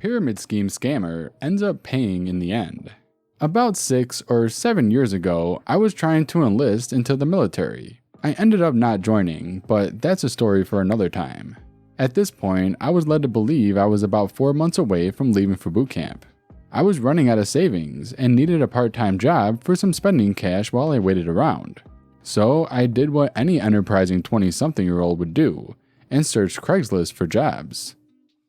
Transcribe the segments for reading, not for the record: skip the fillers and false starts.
pyramid scheme scammer ends up paying in the end. About 6 or 7 years ago, I was trying to enlist into the military. I ended up not joining, but that's a story for another time. At this point, I was led to believe I was about 4 months away from leaving for boot camp. I was running out of savings and needed a part-time job for some spending cash while I waited around. So I did what any enterprising 20-something-year-old would do, and searched Craigslist for jobs.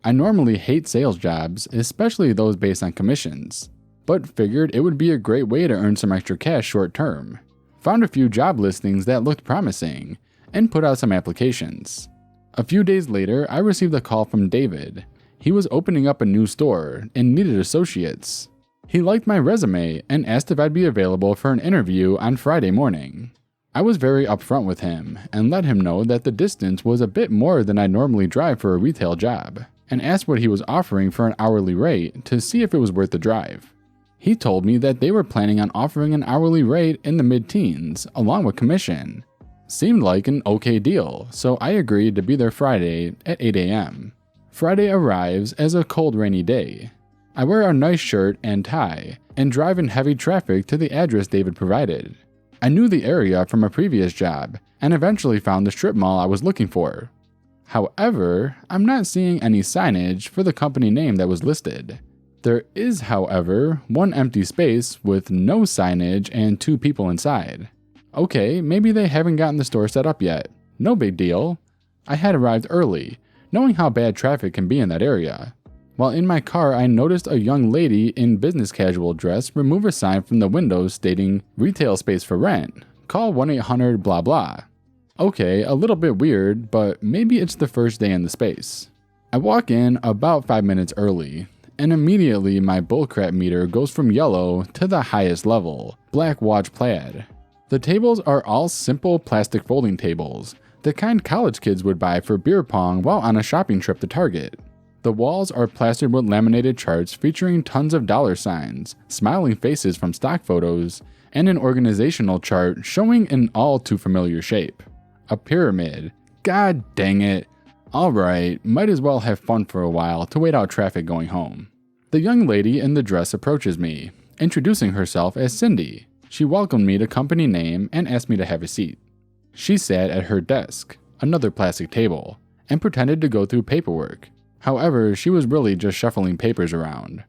I normally hate sales jobs, especially those based on commissions, but figured it would be a great way to earn some extra cash short term. Found a few job listings that looked promising, and put out some applications. A few days later, I received a call from David. He was opening up a new store and needed associates. He liked my resume and asked if I'd be available for an interview on Friday morning. I was very upfront with him and let him know that the distance was a bit more than I normally drive for a retail job, and asked what he was offering for an hourly rate to see if it was worth the drive. He told me that they were planning on offering an hourly rate in the mid-teens along with commission. Seemed like an okay deal, so I agreed to be there Friday at 8 a.m. Friday arrives as a cold, rainy day. I wear a nice shirt and tie and drive in heavy traffic to the address David provided. I knew the area from a previous job and eventually found the strip mall I was looking for. However, I'm not seeing any signage for the company name that was listed. There is, however, one empty space with no signage and 2 people inside. Okay, maybe they haven't gotten the store set up yet. No big deal. I had arrived early, knowing how bad traffic can be in that area. While in my car, I noticed a young lady in business casual dress remove a sign from the window stating, "Retail space for rent. Call 1-800 blah blah." Okay, a little bit weird, but maybe it's the first day in the space. I walk in about 5 minutes early, and immediately my bullcrap meter goes from yellow to the highest level, black watch plaid. The tables are all simple plastic folding tables, the kind college kids would buy for beer pong while on a shopping trip to Target. The walls are plastered with laminated charts featuring tons of dollar signs, smiling faces from stock photos, and an organizational chart showing an all too familiar shape. A pyramid. God dang it. Alright, might as well have fun for a while to wait out traffic going home. The young lady in the dress approaches me, introducing herself as Cindy. She welcomed me to company name and asked me to have a seat. She sat at her desk, another plastic table, and pretended to go through paperwork. However, she was really just shuffling papers around.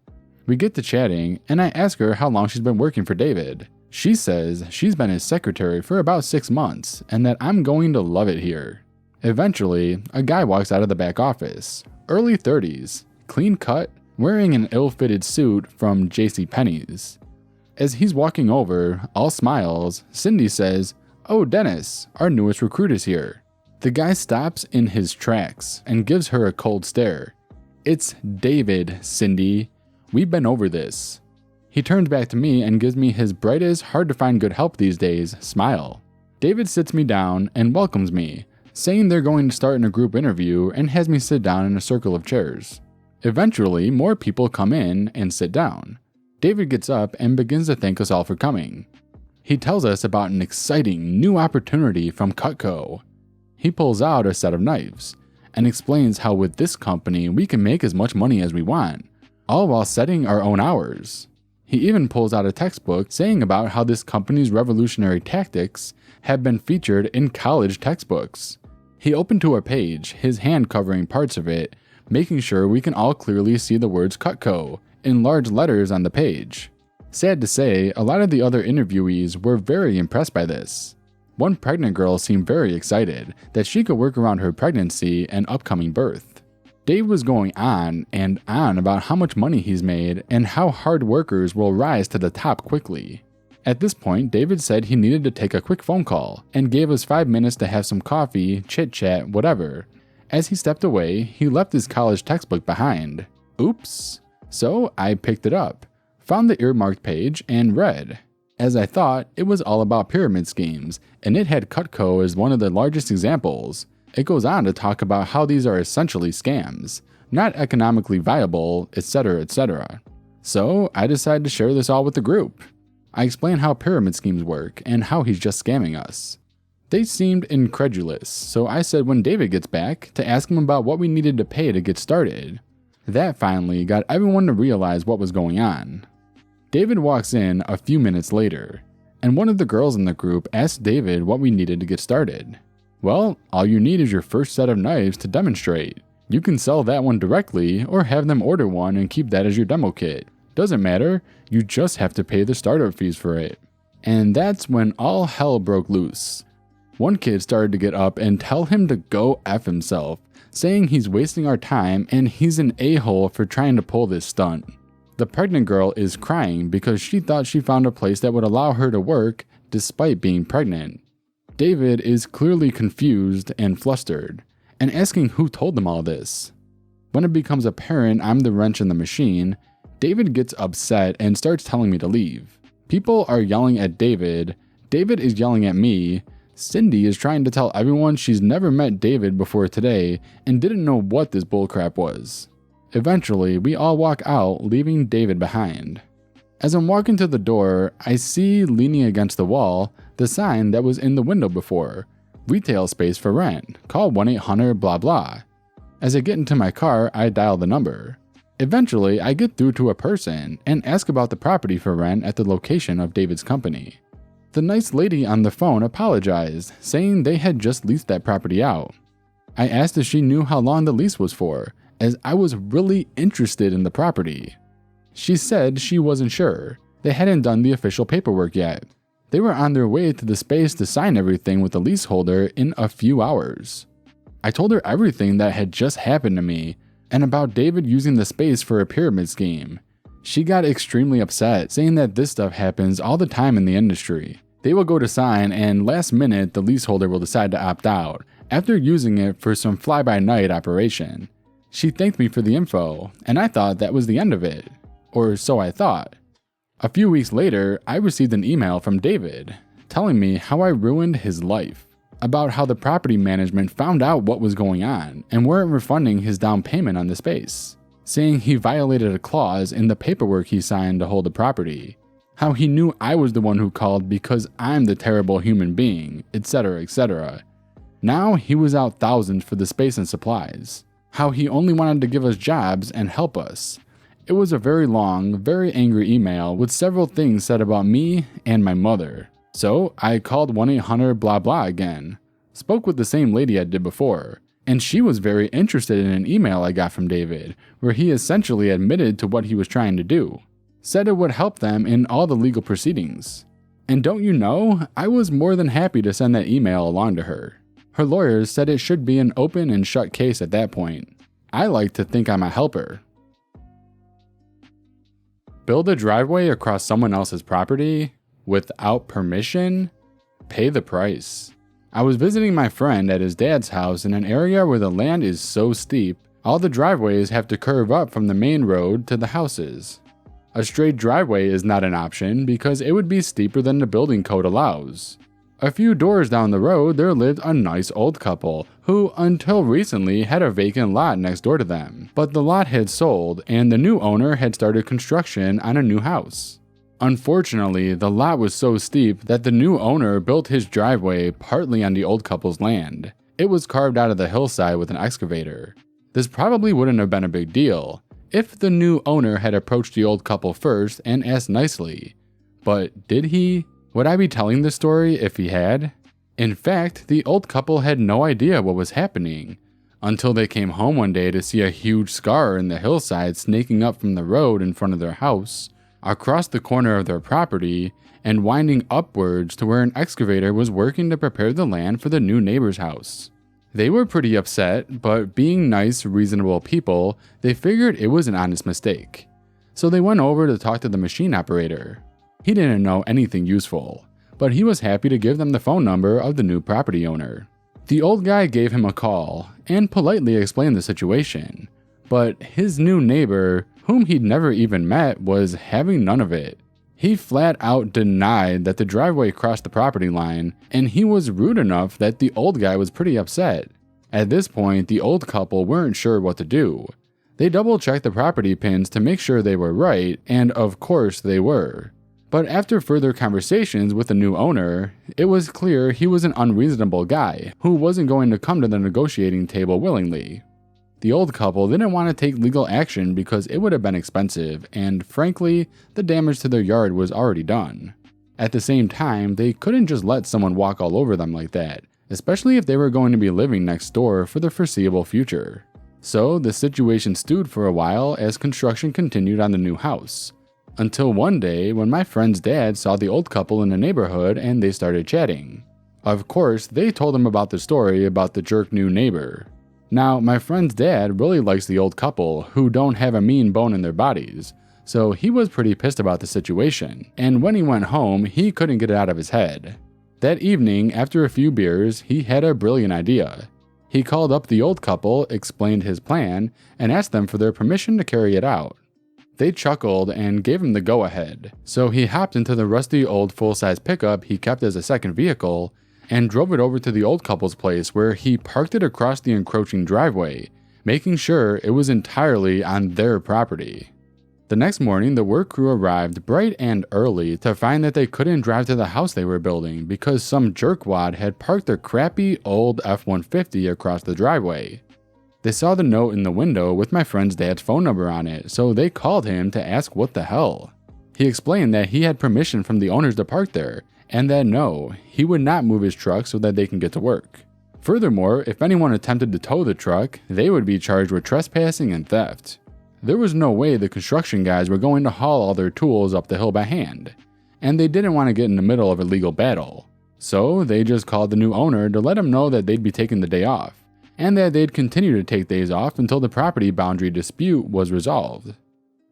We get to chatting, and I ask her how long she's been working for David. She says she's been his secretary for about 6 months, and that I'm going to love it here. Eventually, a guy walks out of the back office, early 30s, clean cut, wearing an ill-fitted suit from JCPenney's. As he's walking over, all smiles, Cindy says, "Oh, Dennis, our newest recruit is here." The guy stops in his tracks and gives her a cold stare. "It's David, Cindy. We've been over this." He turns back to me and gives me his brightest, hard to find good help these days smile. David sits me down and welcomes me, saying they're going to start in a group interview and has me sit down in a circle of chairs. Eventually, more people come in and sit down. David gets up and begins to thank us all for coming. He tells us about an exciting new opportunity from Cutco. He pulls out a set of knives and explains how with this company we can make as much money as we want, all while setting our own hours. He even pulls out a textbook saying about how this company's revolutionary tactics have been featured in college textbooks. He opened to a page, his hand covering parts of it, making sure we can all clearly see the words Cutco in large letters on the page. Sad to say, a lot of the other interviewees were very impressed by this. One pregnant girl seemed very excited that she could work around her pregnancy and upcoming birth. Dave was going on and on about how much money he's made and how hard workers will rise to the top quickly. At this point, David said he needed to take a quick phone call and gave us 5 minutes to have some coffee, chit-chat, whatever. As he stepped away, he left his college textbook behind. Oops. So I picked it up, found the earmarked page, and read. As I thought, it was all about pyramid schemes, and it had Cutco as one of the largest examples. It goes on to talk about how these are essentially scams, not economically viable, etc., etc. So I decided to share this all with the group. I explained how pyramid schemes work and how he's just scamming us. They seemed incredulous, so I said when David gets back to ask him about what we needed to pay to get started. That finally got everyone to realize what was going on. David walks in a few minutes later, and one of the girls in the group asked David what we needed to get started. Well, all you need is your first set of knives to demonstrate. You can sell that one directly or have them order one and keep that as your demo kit. Doesn't matter, you just have to pay the startup fees for it. And that's when all hell broke loose. One kid started to get up and tell him to go F himself, saying he's wasting our time and he's an a-hole for trying to pull this stunt. The pregnant girl is crying because she thought she found a place that would allow her to work despite being pregnant. David is clearly confused and flustered, and asking who told them all this. When it becomes apparent I'm the wrench in the machine, David gets upset and starts telling me to leave. People are yelling at David, David is yelling at me, Cindy is trying to tell everyone she's never met David before today and didn't know what this bullcrap was. Eventually, we all walk out, leaving David behind. As I'm walking to the door, I see leaning against the wall the sign that was in the window before, retail space for rent, call 1-800 blah blah. As I get into my car, I dial the number. Eventually, I get through to a person and ask about the property for rent at the location of David's company. The nice lady on the phone apologized, saying they had just leased that property out. I asked if she knew how long the lease was for, as I was really interested in the property. She said she wasn't sure. They hadn't done the official paperwork yet. They were on their way to the space to sign everything with the leaseholder in a few hours. I told her everything that had just happened to me and about David using the space for a pyramid scheme. She got extremely upset, saying that this stuff happens all the time in the industry. They will go to sign and last minute the leaseholder will decide to opt out after using it for some fly-by-night operation. She thanked me for the info, and I thought that was the end of it. Or so I thought. A few weeks later, I received an email from David telling me how I ruined his life, about how the property management found out what was going on and weren't refunding his down payment on the space, saying he violated a clause in the paperwork he signed to hold the property, how he knew I was the one who called because I'm the terrible human being, etc., etc. Now he was out thousands for the space and supplies, how he only wanted to give us jobs and help us. It was a very long, very angry email with several things said about me and my mother. So I called 1-800 blah blah again, spoke with the same lady I did before, and she was very interested in an email I got from David where he essentially admitted to what he was trying to do, said it would help them in all the legal proceedings. And don't you know, I was more than happy to send that email along to her. Her lawyers said it should be an open and shut case at that point. I like to think I'm a helper. Build a driveway across someone else's property without permission? Pay the price. I was visiting my friend at his dad's house in an area where the land is so steep, all the driveways have to curve up from the main road to the houses. A straight driveway is not an option because it would be steeper than the building code allows. A few doors down the road, there lived a nice old couple who, until recently, had a vacant lot next door to them. But the lot had sold, and the new owner had started construction on a new house. Unfortunately, the lot was so steep that the new owner built his driveway partly on the old couple's land. It was carved out of the hillside with an excavator. This probably wouldn't have been a big deal if the new owner had approached the old couple first and asked nicely. But did he? Would I be telling this story if he had? In fact, the old couple had no idea what was happening until they came home one day to see a huge scar in the hillside snaking up from the road in front of their house, across the corner of their property, and winding upwards to where an excavator was working to prepare the land for the new neighbor's house. They were pretty upset, but being nice, reasonable people, they figured it was an honest mistake. So they went over to talk to the machine operator. He didn't know anything useful, but he was happy to give them the phone number of the new property owner. The old guy gave him a call and politely explained the situation, but his new neighbor, whom he'd never even met, was having none of it. He flat out denied that the driveway crossed the property line, and he was rude enough that the old guy was pretty upset. At this point, the old couple weren't sure what to do. They double-checked the property pins to make sure they were right, and of course they were. But after further conversations with the new owner, it was clear he was an unreasonable guy who wasn't going to come to the negotiating table willingly. The old couple didn't want to take legal action because it would have been expensive, and frankly, the damage to their yard was already done. At the same time, they couldn't just let someone walk all over them like that, especially if they were going to be living next door for the foreseeable future. So the situation stewed for a while as construction continued on the new house. Until one day when my friend's dad saw the old couple in the neighborhood and they started chatting. Of course, they told him about the story about the jerk new neighbor. Now, my friend's dad really likes the old couple who don't have a mean bone in their bodies, so he was pretty pissed about the situation, and when he went home, he couldn't get it out of his head. That evening, after a few beers, he had a brilliant idea. He called up the old couple, explained his plan, and asked them for their permission to carry it out. They chuckled and gave him the go-ahead, so he hopped into the rusty old full-size pickup he kept as a second vehicle and drove it over to the old couple's place where he parked it across the encroaching driveway, making sure it was entirely on their property. The next morning, the work crew arrived bright and early to find that they couldn't drive to the house they were building because some jerkwad had parked their crappy old F-150 across the driveway. They saw the note in the window with my friend's dad's phone number on it, so they called him to ask what the hell. He explained that he had permission from the owners to park there, and that no, he would not move his truck so that they can get to work. Furthermore, if anyone attempted to tow the truck, they would be charged with trespassing and theft. There was no way the construction guys were going to haul all their tools up the hill by hand, and they didn't want to get in the middle of a legal battle. So they just called the new owner to let him know that they'd be taking the day off, and that they'd continue to take days off until the property boundary dispute was resolved.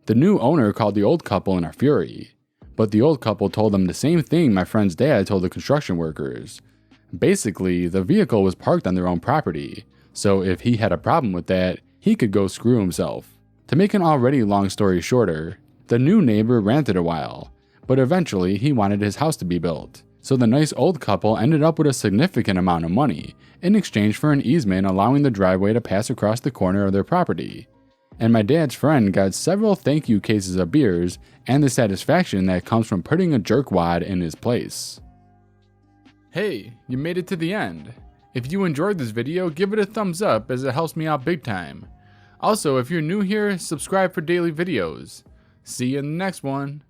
The new owner called the old couple in a fury, but the old couple told them the same thing my friend's dad told the construction workers. Basically, the vehicle was parked on their own property, so if he had a problem with that, he could go screw himself. To make an already long story shorter, the new neighbor ranted a while, but eventually he wanted his house to be built. So the nice old couple ended up with a significant amount of money in exchange for an easement allowing the driveway to pass across the corner of their property. And my dad's friend got several thank you cases of beers and the satisfaction that comes from putting a jerkwad in his place. Hey, you made it to the end. If you enjoyed this video, give it a thumbs up as it helps me out big time. Also, if you're new here, subscribe for daily videos. See you in the next one.